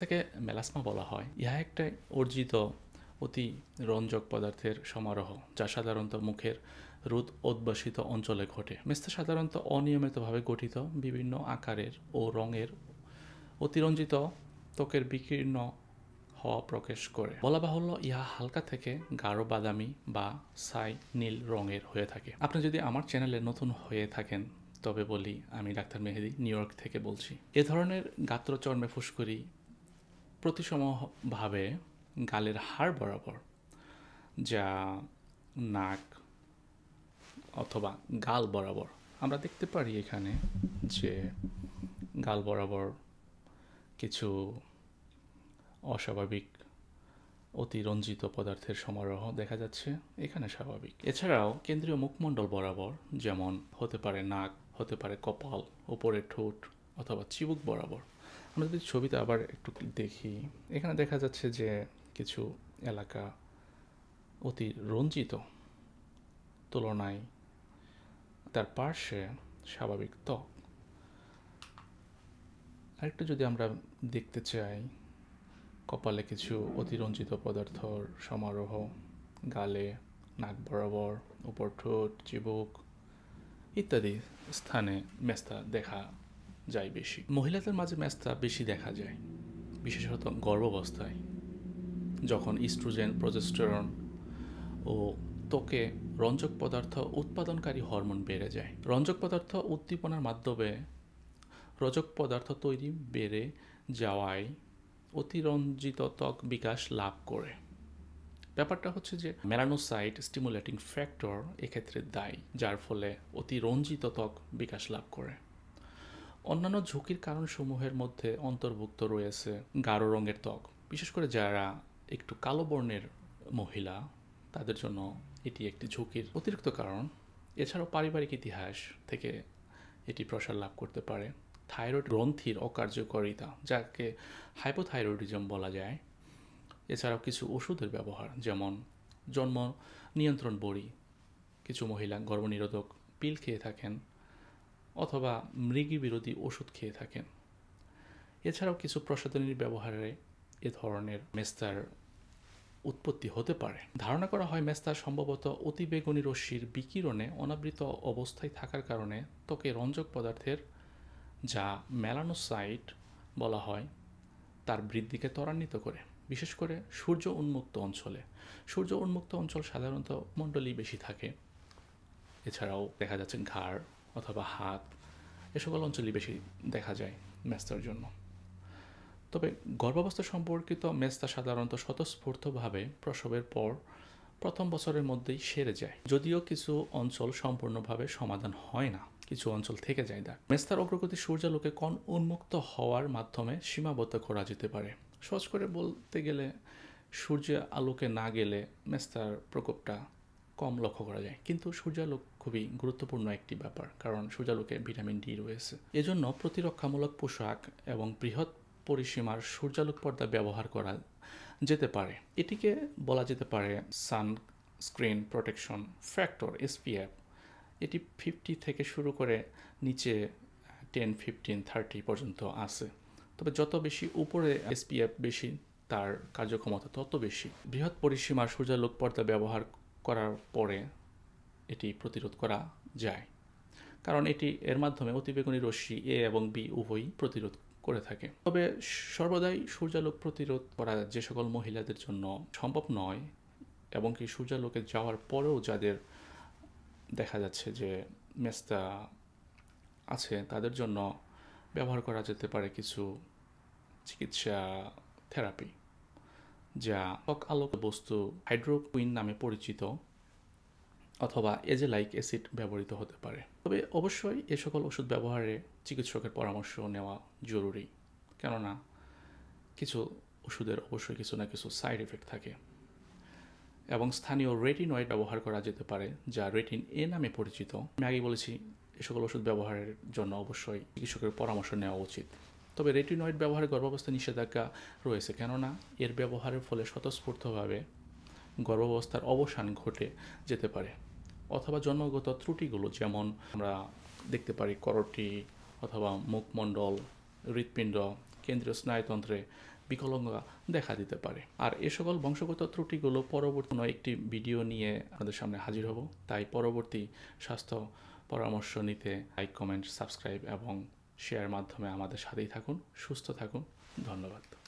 তাকে মেলাসমা বলা হয়। ইহা একটা অর্জিত অতি রঞ্জক পদার্থের সমারোহ, যা সাধারণত মুখের রোদ উদ্ভাসিত অঞ্চলে ঘটে। মেস্তা সাধারণত অনিয়মিতভাবে গঠিত, বিভিন্ন আকারের ও রঙের, অতিরঞ্জিত ত্বকের বিকীর্ণ হওয়া প্রকাশ করে। বলা বাহুল্য, ইহা হালকা থেকে গাঢ় বাদামি বা ছাই নীল রঙের হয়ে থাকে। আপনি যদি আমার চ্যানেলে নতুন হয়ে থাকেন তবে বলি, আমি ডাক্তার মেহেদি নিউ ইয়র্ক থেকে বলছি। এ ধরনের গাত্রচর্মে ফুসকুড়ি প্রতিসমভাবে গালের হাড় বরাবর, যা নাক অথবা গাল বরাবর। আমরা দেখতে পারি এখানে যে গাল বরাবর কিছু অস্বাভাবিক অতিরঞ্জিত পদার্থের সমারোহ দেখা যাচ্ছে, এখানে স্বাভাবিক। এছাড়াও কেন্দ্রীয় মুখমণ্ডল বরাবর, যেমন হতে পারে নাক, হতে পারে কপাল, উপরের ঠোঁট অথবা চিবুক বরাবর। আমরা যদি ছবিতে আবার একটু দেখি, এখানে দেখা যাচ্ছে যে কিছু এলাকা অতি রঞ্জিত তুলনায় তার পার্শ্বে স্বাভাবিক ত্বক। আরেকটু যদি আমরা দেখতে চাই, কপালে কিছু অতিরঞ্জিত পদার্থর সমারোহ, গালে, নাক বরাবর, উপর ঠোঁট, চিবুক ইত্যাদি স্থানে মেস্তা দেখা যায় বেশি। মহিলাদের মাঝে মেস্তা বেশি দেখা যায়, বিশেষত গর্ভাবস্থায়, যখন ইস্ট্রোজেন, প্রজেস্টেরন ও ত্বকে রঞ্জক পদার্থ উৎপাদনকারী হরমোন বেড়ে যায়। রঞ্জক পদার্থ উদ্দীপনার মাধ্যমে রজক পদার্থ তৈরি বেড়ে যাওয়ায় অতিরঞ্জিত ত্বক বিকাশ লাভ করে। ব্যাপারটা হচ্ছে যে মেলানোসাইট স্টিমুলেটিং ফ্যাক্টর এক্ষেত্রে দায়ী, যার ফলে অতিরঞ্জিত ত্বক বিকাশ লাভ করে। অন্যান্য ঝুঁকির কারণসমূহের মধ্যে অন্তর্ভুক্ত রয়েছে গাঢ় রঙের ত্বক, বিশেষ করে যারা একটু কালো বর্ণের মহিলা, তাদের জন্য এটি একটি ঝুঁকির অতিরিক্ত কারণ। এছাড়াও পারিবারিক ইতিহাস থেকে এটি প্রসার লাভ করতে পারে। থাইরয়েড গ্রন্থির অকার্যকারিতা, যাকে হাইপোথাইরয়েডিজম বলা যায়। এছাড়াও কিছু ওষুধের ব্যবহার, যেমন জন্ম নিয়ন্ত্রণ বড়ি, কিছু মহিলা গর্ভনিরোধক পিল খেয়ে থাকেন অথবা মৃগী বিরোধী ওষুধ খেয়ে থাকেন। এছাড়াও কিছু প্রসাধনীর ব্যবহারে এ ধরনের মেস্তার উৎপত্তি হতে পারে। ধারণা করা হয় মেস্তা সম্ভবত অতিবেগুনি রশ্মির বিকিরণে অনাবৃত অবস্থায় থাকার কারণে ত্বকে রঞ্জক পদার্থের, যা মেলানোসাইট বলা হয়, তার বৃদ্ধিকে ত্বরান্বিত করে, বিশেষ করে সূর্য উন্মুক্ত অঞ্চলে। সূর্য উন্মুক্ত অঞ্চল সাধারণত মণ্ডলী বেশি থাকে। এছাড়াও দেখা যাচ্ছে ঘাড় অথবা হাত, এ সকল অঞ্চলই বেশি দেখা যায় মেস্তার জন্য। তবে গর্ভাবস্থা সম্পর্কিত মেস্তা সাধারণত স্বতঃস্ফূর্তভাবে প্রসবের পর প্রথম বছরের মধ্যেই সেরে যায়, যদিও কিছু অঞ্চল সম্পূর্ণভাবে সমাধান হয় না, কিছু অঞ্চল থেকে যায় দাগ। মেস্তার অগ্রগতি সূর্যালোকে কণ উন্মুক্ত হওয়ার মাধ্যমে সীমাবদ্ধ করা যেতে পারে। সহজ করে বলতে গেলে, সূর্যের আলোকে না গেলে মেস্তার প্রকোপটা কম লক্ষ্য করা যায়, কিন্তু সূর্যালোক খুবই গুরুত্বপূর্ণ একটি ব্যাপার, কারণ সূর্যালোকে ভিটামিন ডি রয়েছে। এজন্য প্রতিরক্ষামূলক পোশাক এবং বৃহৎ পরিসীমার সূর্যালোক পর্দা ব্যবহার করা যেতে পারে। এটিকে বলা যেতে পারে সানস্ক্রিন প্রোটেকশন ফ্যাক্টর, এসপিএফ। এটি 50 থেকে শুরু করে নিচে 10, 15, 30 পর্যন্ত আছে। তবে যত বেশি উপরে এসপিএফ বেশি, তার কার্যক্ষমতা তত বেশি। বৃহৎ পরিসীমার সূর্যালোক পর্দা ব্যবহার করার পরে এটি প্রতিরোধ করা যায়, কারণ এটি এর মাধ্যমে অতিবেগুনি রশ্মি এ এবং বি উভয়ই প্রতিরোধ করে থাকে। তবে সর্বদাই সূর্যালোক প্রতিরোধ করা যে সকল মহিলাদের জন্য সম্ভব নয়, এবং কি সূর্যালোকে যাওয়ার পরেও যাদের দেখা যাচ্ছে যে মেস্তা আছে, তাদের জন্য ব্যবহার করা যেতে পারে কিছু চিকিৎসা থেরাপি, যা ত্বক আলোক বস্তু হাইড্রোকুইন নামে পরিচিত অথবা এজেলাইক অ্যাসিড ব্যবহৃত হতে পারে। তবে অবশ্যই এ সকল ওষুধ ব্যবহারে চিকিৎসকের পরামর্শ নেওয়া জরুরি, কেননা কিছু ওষুধের অবশ্যই কিছু না কিছু সাইড এফেক্ট থাকে। এবং স্থানীয় রেটিনয়েড ব্যবহার করা যেতে পারে, যা রেটিন এ নামে পরিচিত। আমি আগেই বলেছি, এ সকল ওষুধ ব্যবহারের জন্য অবশ্যই চিকিৎসকের পরামর্শ নেওয়া উচিত। তবে রেটিনয়েড ব্যবহারে গর্ভাবস্থা নিষেধাজ্ঞা রয়েছে, কেননা এর ব্যবহারের ফলে স্বতঃস্ফূর্তভাবে গর্ভাবস্থার অবসান ঘটে যেতে পারে, অথবা জন্মগত ত্রুটিগুলো, যেমন আমরা দেখতে পারি করোটি অথবা মুখমণ্ডল, হৃৎপিণ্ড, কেন্দ্রীয় স্নায়ুতন্ত্রে বিকলাঙ্গতা দেখা দিতে পারে। আর এ সকল বংশগত ত্রুটিগুলো পরবর্তী কোনো একটি ভিডিও নিয়ে আপনাদের সামনে হাজির হব। তাই পরবর্তী স্বাস্থ্য পরামর্শ নিতে লাইক, কমেন্ট, সাবস্ক্রাইব এবং শেয়ার মাধ্যমে আমাদের সাথেই থাকুন। সুস্থ থাকুন। ধন্যবাদ।